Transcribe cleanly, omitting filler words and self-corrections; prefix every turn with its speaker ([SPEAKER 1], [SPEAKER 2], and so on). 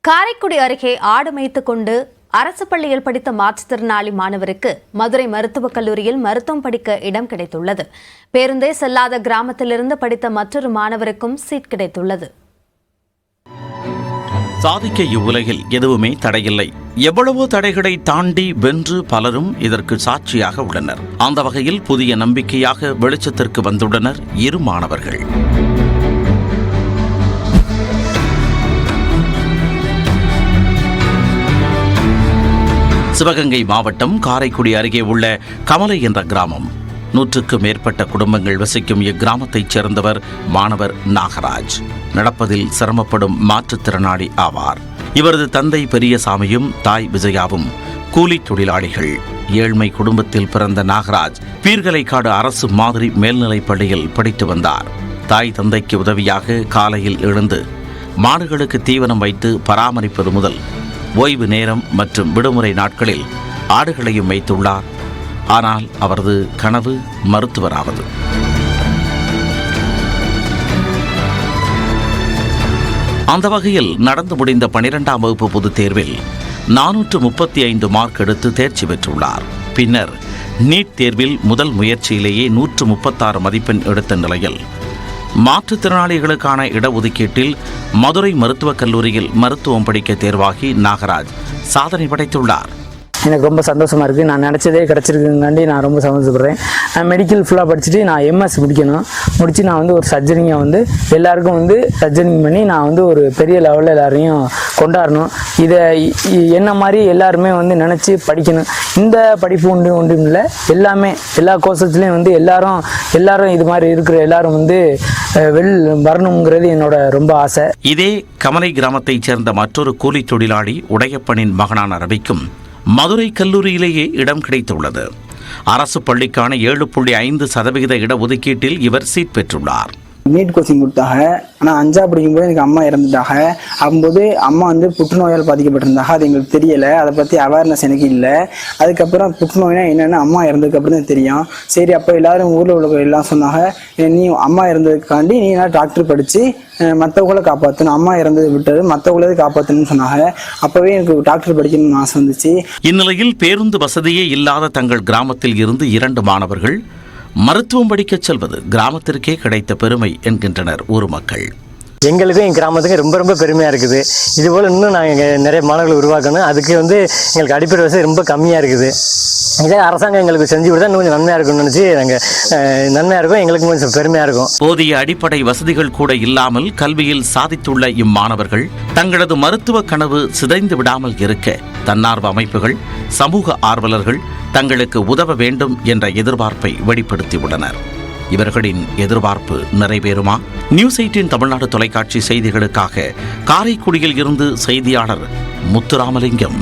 [SPEAKER 1] காரைக்குடி அருகே ஆடு மேய்த்துக் கொண்டு அரசு பள்ளியில் படித்த மாற்றுத்திறனாளி மாணவருக்கு மதுரை மருத்துவக் கல்லூரியில் மருத்துவம் படிக்க இடம் கிடைத்துள்ளது. பேருந்தே செல்லாத கிராமத்திலிருந்து படித்த மற்றொரு மாணவருக்கும் சீட் கிடைத்துள்ளது.
[SPEAKER 2] சாதிக்க இவ்வுலகில் எதுவுமே தடையில்லை. எவ்வளவோ தடைகளை தாண்டி வென்று பலரும் இதற்கு சாட்சியாக உள்ளனர். அந்த வகையில் புதிய நம்பிக்கையாக வெளிச்சத்திற்கு வந்துள்ளனர் இரு மாணவர்கள். சிவகங்கை மாவட்டம் காரைக்குடி அருகே உள்ள கமலை என்ற கிராமம். 100க்கு மேற்பட்ட குடும்பங்கள் வசிக்கும் இக்கிராமத்தைச் சேர்ந்தவர் மாணவர் நாகராஜ். நடப்பதில் சிரமப்படும் மாற்றுத்திறனாளி ஆவார். இவரது தந்தை பெரியசாமியும் தாய் விஜயாவும் கூலி தொழிலாளிகள். ஏழ்மை குடும்பத்தில் பிறந்த நாகராஜ் பீர்கலைக்காடு அரசு மாதிரி மேல்நிலைப் பள்ளியில் படித்து வந்தார். தாய் தந்தைக்கு உதவியாக காலையில் எழுந்து மாடுகளுக்கு தீவனம் வைத்து பராமரிப்பது முதல் ஓய்வு நேரம் மற்றும் விடுமுறை நாட்களில் ஆடுகளையும் வைத்துள்ளார். ஆனால் அவரது கனவு மருத்துவராவது. அந்த வகையில் நடந்து முடிந்த 12ஆம் வகுப்பு பொதுத் தேர்வில் 435 மார்க் எடுத்து தேர்ச்சி பெற்றுள்ளார். பின்னர் நீட் தேர்வில் முதல் முயற்சியிலேயே 136 மதிப்பெண் எடுத்த நிலையில் மாற்றுத்திறனாளிகளுக்கான இடஒதுக்கீட்டில் மதுரை மருத்துவக் கல்லூரியில் மருத்துவம் படிக்க தேர்வாகி நாகராஜ் சாதனை படைத்துள்ளார்.
[SPEAKER 3] எனக்கு ரொம்ப சந்தோஷமாக இருக்குது. நான் நினச்சதே கிடச்சிருக்குங்காண்டி நான் ரொம்ப சந்தோஷப்படுறேன். நான் மெடிக்கல் ஃபுல்லாக படிச்சுட்டு நான் எம்எஸ் முடித்து நான் ஒரு சர்ஜரிங்கை எல்லாருக்கும் சர்ஜரிங் பண்ணி நான் ஒரு பெரிய லெவலில் எல்லாரையும் கொண்டாடணும். இதை என்ன மாதிரி எல்லாருமே நினச்சி படிக்கணும். இந்த படிப்பு ஒன்றும் இல்லை, எல்லாமே எல்லா கோர்சஸ்லேயும் எல்லாரும் இது மாதிரி இருக்கிற எல்லாரும் வரணுங்கிறது என்னோட ரொம்ப ஆசை.
[SPEAKER 2] இதே கமலை கிராமத்தைச் சேர்ந்த மற்றொரு கூலி தொழிலாளி உடையப்பனின் மகனான ரவிக்கும் மதுரை கல்லூரியிலேயே இடம் கிடைத்துள்ளது. அரசு பள்ளிக்கான 7.5% இடஒதுக்கீட்டில் இவர் சீட் பெற்றுள்ளார்.
[SPEAKER 4] நீட் கோச்சிங் கொடுத்தாங்க. ஆனால் 5ஆவது படிக்கும்போது எனக்கு அம்மா இறந்துட்டாங்க. அப்போது அம்மா புற்றுநோயால் பாதிக்கப்பட்டிருந்தாங்க. அது எங்களுக்கு தெரியலை, அதை பற்றி அவேர்னஸ் எனக்கு இல்லை. அதுக்கப்புறம் புற்றுநோய்னா என்னென்னு அம்மா இறந்ததுக்கப்புறம் தான் தெரியும். சரி, அப்போ எல்லாரும் ஊரில் உள்ள எல்லாம் சொன்னாங்க, நீ அம்மா இறந்ததுக்காண்டி நீ டாக்டர் படித்து மற்றவங்களை காப்பாற்றணும், அம்மா இறந்தது விட்டது மற்றவங்களே காப்பாற்றணும்னு சொன்னாங்க. அப்போவே எனக்கு டாக்டர் படிக்கணும்னு ஆசை வந்துச்சு.
[SPEAKER 2] இந்நிலையில் பேருந்து வசதியே இல்லாத தங்கள் கிராமத்தில் இருந்து 2 மாணவர்கள் மருத்துவம் படிக்கச் செல்வது கிராமத்திற்கே கிடைத்த பெருமை என்கின்றனர் ஊர் மக்கள்.
[SPEAKER 5] எங்களுக்கும் என் கிராமத்துக்கும் ரொம்ப ரொம்ப பெருமையாக இருக்குது. இதுபோல் இன்னும் நாங்கள் நிறைய மாணவர்களை உருவாக்கணும். அதுக்கு எங்களுக்கு அடிப்படை வசதி ரொம்ப கம்மியாக இருக்குது. இதே அரசாங்கம் எங்களுக்கு செஞ்சு கொடுத்தா இன்னும் கொஞ்சம் நன்மையாக இருக்கும்னு நினச்சி நாங்கள் நன்மையாக இருக்கும், எங்களுக்கு கொஞ்சம் பெருமையாக இருக்கும்.
[SPEAKER 2] போதிய அடிப்படை வசதிகள் கூட இல்லாமல் கல்வியில் சாதித்துள்ள இம்மாணவர்கள் தங்களது மருத்துவ கனவு சிதைந்து விடாமல் இருக்க தன்னார்வ அமைப்புகள், சமூக ஆர்வலர்கள் தங்களுக்கு உதவ வேண்டும் என்ற எதிர்பார்ப்பை வெளிப்படுத்தியுள்ளனர். இவர்களின் எதிர்பார்ப்பு நிறைவேறுமா? நியூஸ் 18 தமிழ்நாடு தொலைக்காட்சி செய்திகளுக்காக காரைக்குடியில் இருந்து செய்தியாளர் முத்துராமலிங்கம்.